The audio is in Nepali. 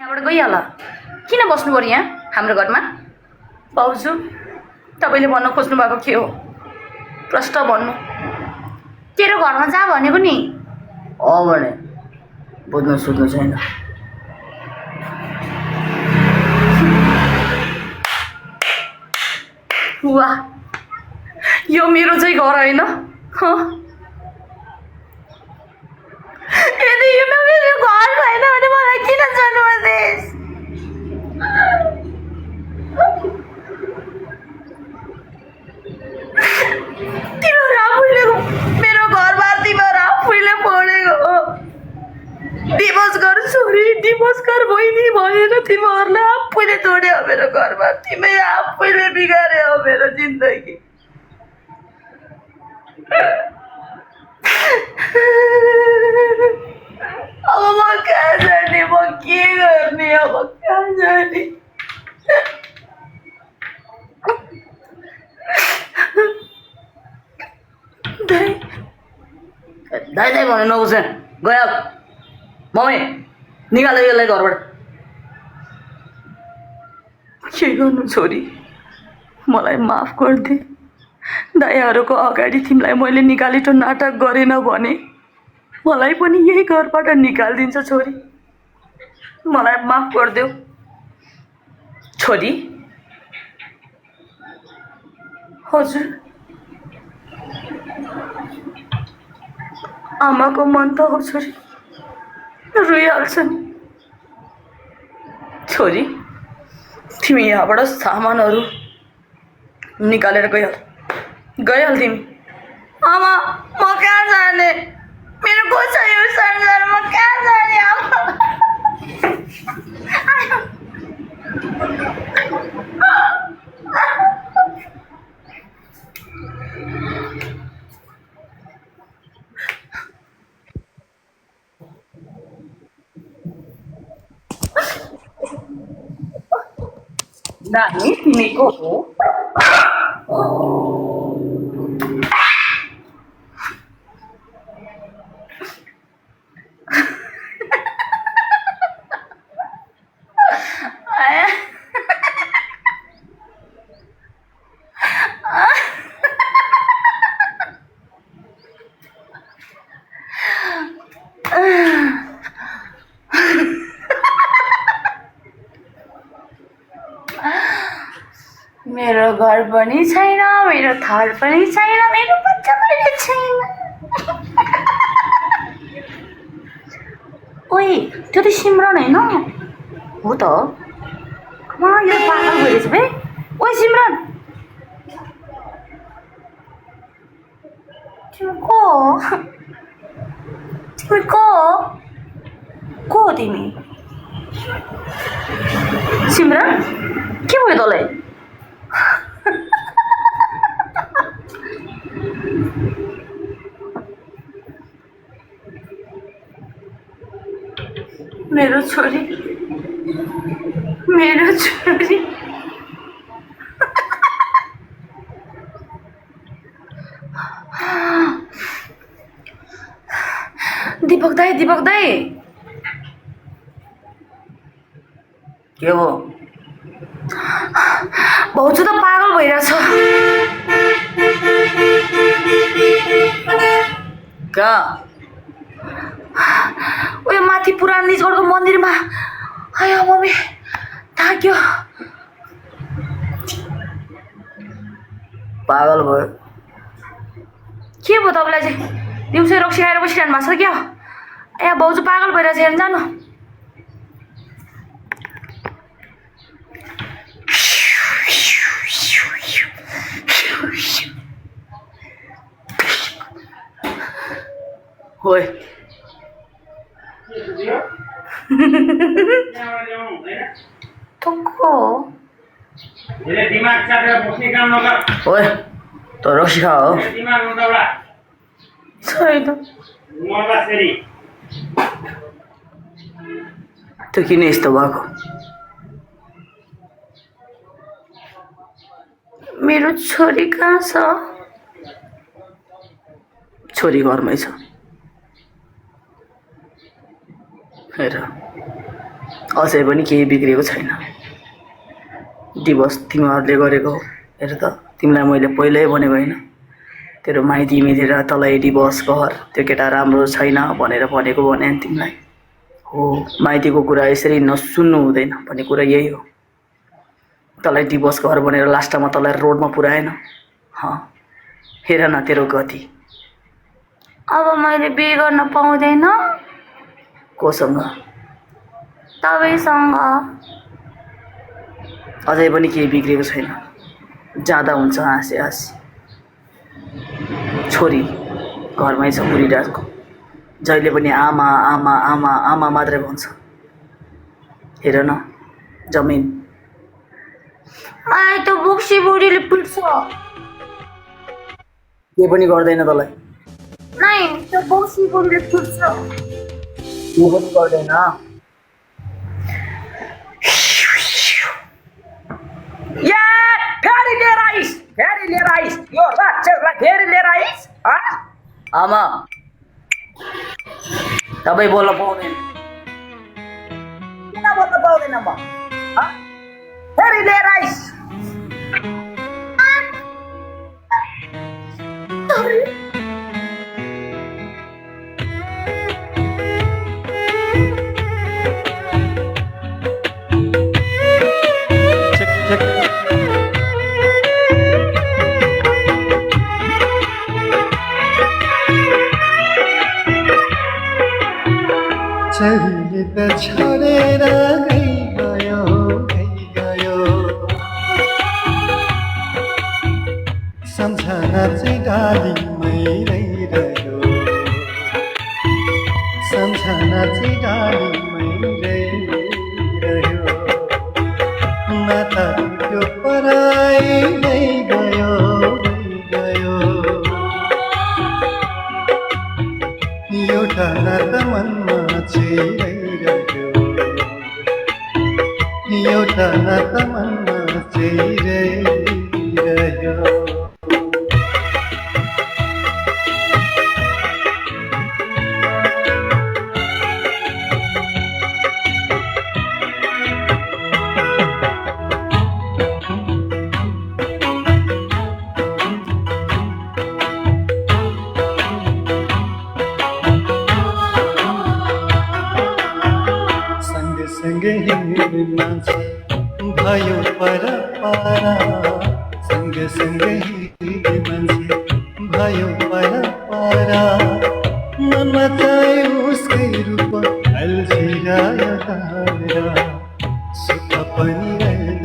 यहाँबाट गइहाल किन बस्नु पर्यो यहाँ हाम्रो घरमा भाउजू तपाईँले भन्न खोज्नु भएको के हो प्रश्न भन्नु तेरो घरमा जा भनेको नि भने बुझ्नु सुत्नु छैन वाह यो मेरो चाहिँ घर होइन यदि यो मेरो घर छैन भने मलाई किन जन्मदेश तिमीहरू आफैले मेरो घरबार तिमीहरू आफैले फोडेको हो डिभोर्स गर छोरी डिभोर्स गर बहिनी भनेर तिमीहरूलाई आफैले तोड्यो मेरो घरबार तिमी आफैले बिगार्यो हो मेरो जिन्दगी अब म कहाँ जाने म के गर्ने अब कहाँ जाने दाइ दाइ भने नबुझ गयो मम्मी निकाल्यो यसलाई घरबाट के गर्नु छोरी मलाई माफ गरिदे दायाहरूको अगाडि तिमीलाई मैले निकालेको नाटक गरेन भने मलाई पनि यही घरबाट निकालिदिन्छ छोरी मलाई माफ गरिदेऊ छोरी हजुर आमाको मन त हो छोरी रोइहाल्छ नि छोरी तिमी यहाँबाट सामानहरू निकालेर गइहाल तिमी आमा म कहाँ जाने मेरो को छ यो संसारमा कहाँ जाने आमा नानी तिमी को हो मेरो घर पनि छैन मेरो थर पनि छैन मेरो बच्चा पनि छैन ओइ त्यो त सिमरन होइन हो त यो पागल भइरहेछ बे ओइ सिमरन तिमी को हो तिमी सिमरन के भयो तँलाई मेरो छोरी दीपक दाई के हो भाउजू त पागल भइरहेछ कहाँ उयो माथि पुरानो निजगढको मन्दिरमा आयो मम्मी थाक्यो पागल भयो के भयो तपाईँलाई चाहिँ दिउँसै रक्सी खाएर बसिरहनु भएको छ क्या ए भाउजू पागल भइरहेछ हेर्नु जानु ओए ओए त रक्सी खा हो छैन त्यो किन यस्तो भएको मेरो छोरी कहाँ छ छोरी घरमै छ हेर अझै पनि केही बिग्रेको छैन। डिभोर्स तिमीहरूले गरेको हो। हेर त, तिमीलाई मैले पहिल्यै भनेको होइन, तेरो माइती मिलेर तँलाई डिभोर्स गर, त्यो केटा राम्रो छैन भनेर भनेको भने नि तिमीलाई हो। माइतीको कुरा यसरी नसुन्नु हुँदैन भन्ने कुरा यही हो। तँलाई डिभोर्स गर भनेर लास्टमा तँलाई रोडमा पुऱ्याएन। हेर न तेरो गति। अब मैले बिहे गर्न पाउँदैन? कोसँग? तपाईँसँग। अझै पनि केही बिग्रेको छैन। जाँदा हुन्छ हाँसे हाँसी। छोरी घरमै छ बुढिरहेको, जहिले पनि आमा आमा आमा आमा मात्रै भन्छ। हेर न जमिन। मलाई त बोक्सी बुढीले पिट्छ। के पनि गर्दैन तँलाई? नै, त्यो बोक्सी बुढीले पिट्छ। के पनि गर्दैन। यो राक्षसलाई फेरि लिएर आइस? आमा तपाईँ बोल्न पाउँदैन। किन बोल्न पाउँदैन म? फेरि लिएर आइस? चहिले त छोडेर गयो सम्झना चाहिँ डालीमै रहिरह्यो, सम्झना चाहिँ डालीमै रहिरह्यो। नाता त्यो पराई नै गयो एउटा नाता मनमा चाहिँ रहिरह्यो, एउटा नाता मनमा चाहिँ रहिरह्यो। सँगै हिँड्ने मान्छे भयो पर पारा, सँगै हिँड्ने मान्छे भयो पर पारा। मनमा चाहिँ उसकै रूप अल्झिरह्यो तारा, सुख पनि